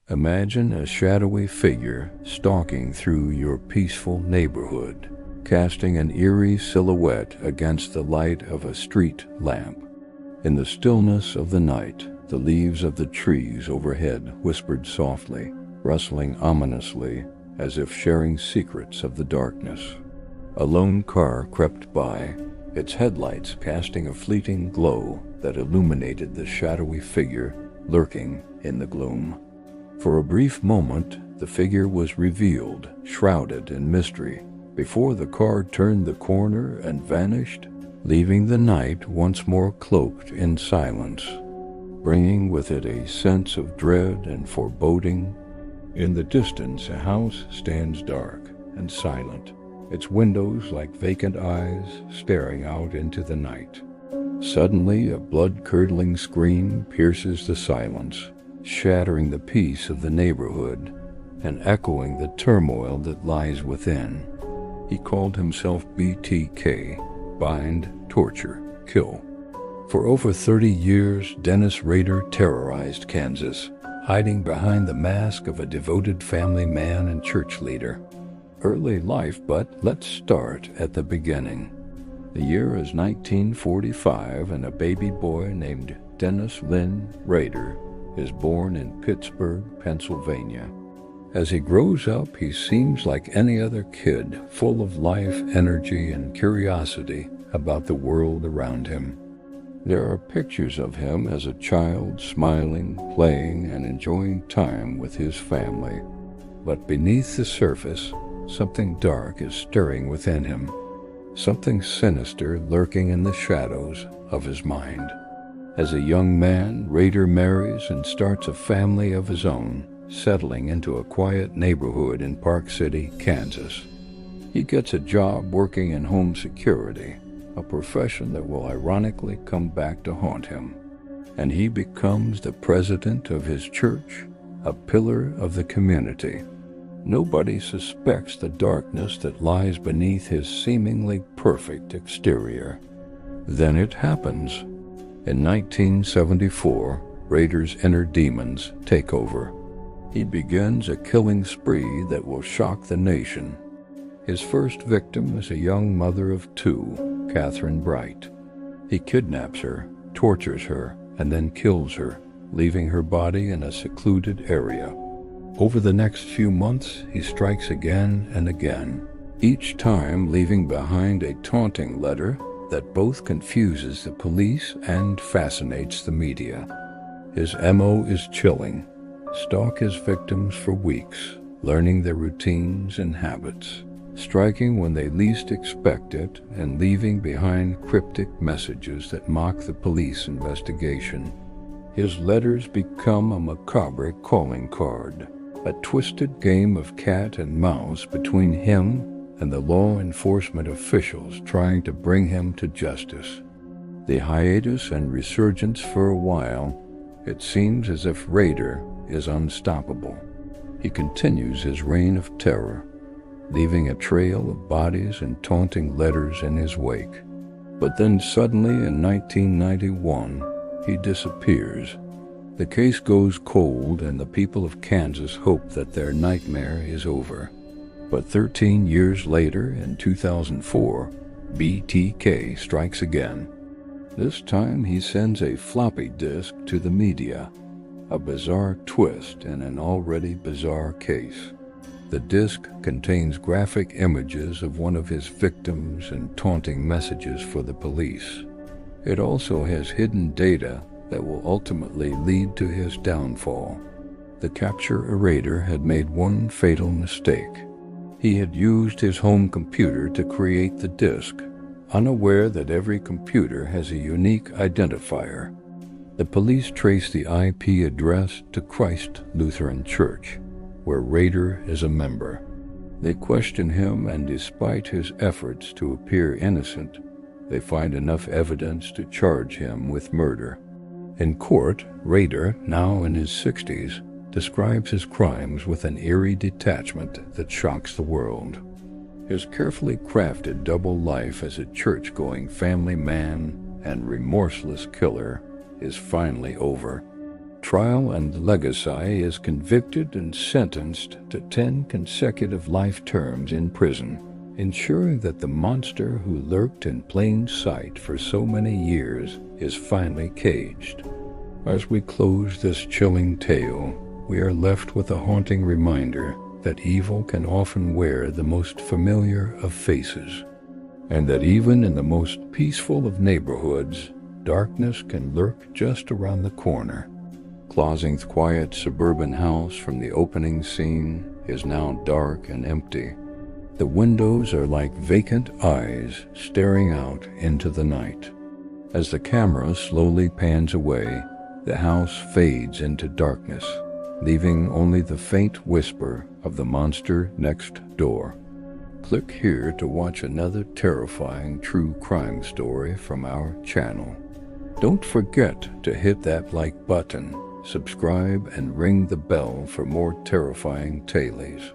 Imagine a shadowy figure stalking through your peaceful neighborhood, casting an eerie silhouette against the light of a street lamp. In the stillness of the night, the leaves of the trees overhead whispered softly, rustling ominously as if sharing secrets of the darkness. A lone car crept by, its headlights casting a fleeting glow that illuminated the shadowy figure lurking in the gloom. For a brief moment, the figure was revealed, shrouded in mystery, before the car turned the corner and vanished, leaving the night once more cloaked in silence, bringing with it a sense of dread and foreboding. In the distance, a house stands dark and silent, its windows like vacant eyes staring out into the night. Suddenly, a blood-curdling scream pierces the silence, shattering the peace of the neighborhood and echoing the turmoil that lies within. He called himself BTK, bind, torture, kill. For over 30 years, Dennis Rader terrorized Kansas, hiding behind the mask of a devoted family man and church leader. Early life, but let's start at the beginning. The year is 1945, and a baby boy named Dennis Lynn Rader is born in Pittsburgh, Pennsylvania. As he grows up, he seems like any other kid, full of life, energy, and curiosity about the world around him. There are pictures of him as a child, smiling, playing, and enjoying time with his family. But beneath the surface, something dark is stirring within him, something sinister lurking in the shadows of his mind. As a young man, Rader marries and starts a family of his own, settling into a quiet neighborhood in Park City, Kansas. He gets a job working in home security, a profession that will ironically come back to haunt him. And he becomes the president of his church, a pillar of the community. Nobody suspects the darkness that lies beneath his seemingly perfect exterior. Then it happens. In 1974, Rader's inner demons take over. He begins a killing spree that will shock the nation. His first victim is a young mother of two, Catherine Bright. He kidnaps her, tortures her, and then kills her, leaving her body in a secluded area. Over the next few months, he strikes again and again, each time leaving behind a taunting letter that both confuses the police and fascinates the media. His MO is chilling. Stalk his victims for weeks, learning their routines and habits, striking when they least expect it, and leaving behind cryptic messages that mock the police investigation. His letters become a macabre calling card, a twisted game of cat and mouse between him and the law enforcement officials trying to bring him to justice. The hiatus and resurgence for a while, it seems as if Rader is unstoppable. He continues his reign of terror, leaving a trail of bodies and taunting letters in his wake. But then suddenly in 1991, he disappears. The case goes cold and the people of Kansas hope that their nightmare is over. But 13 years later, in 2004, BTK strikes again. This time he sends a floppy disk to the media, a bizarre twist in an already bizarre case. The disk contains graphic images of one of his victims and taunting messages for the police. It also has hidden data that will ultimately lead to his downfall. The capture Rader had made one fatal mistake. He had used his home computer to create the disk, unaware that every computer has a unique identifier. The police trace the IP address to Christ Lutheran Church, where Rader is a member. They question him, and despite his efforts to appear innocent, they find enough evidence to charge him with murder. In court, Rader, now in his 60s, describes his crimes with an eerie detachment that shocks the world. His carefully crafted double life as a church-going family man and remorseless killer is finally over. trial and legacy is convicted and sentenced to 10 consecutive life terms in prison, ensuring that the monster who lurked in plain sight for so many years is finally caged. As we close this chilling tale, we are left with a haunting reminder that evil can often wear the most familiar of faces, and that even in the most peaceful of neighborhoods, darkness can lurk just around the corner. Clausing's quiet suburban house from the opening scene is now dark and empty. The windows are like vacant eyes staring out into the night. As the camera slowly pans away, the house fades into darkness, leaving only the faint whisper of the monster next door. Click here to watch another terrifying true crime story from our channel. Don't forget to hit that like button, subscribe, and ring the bell for more terrifying tales.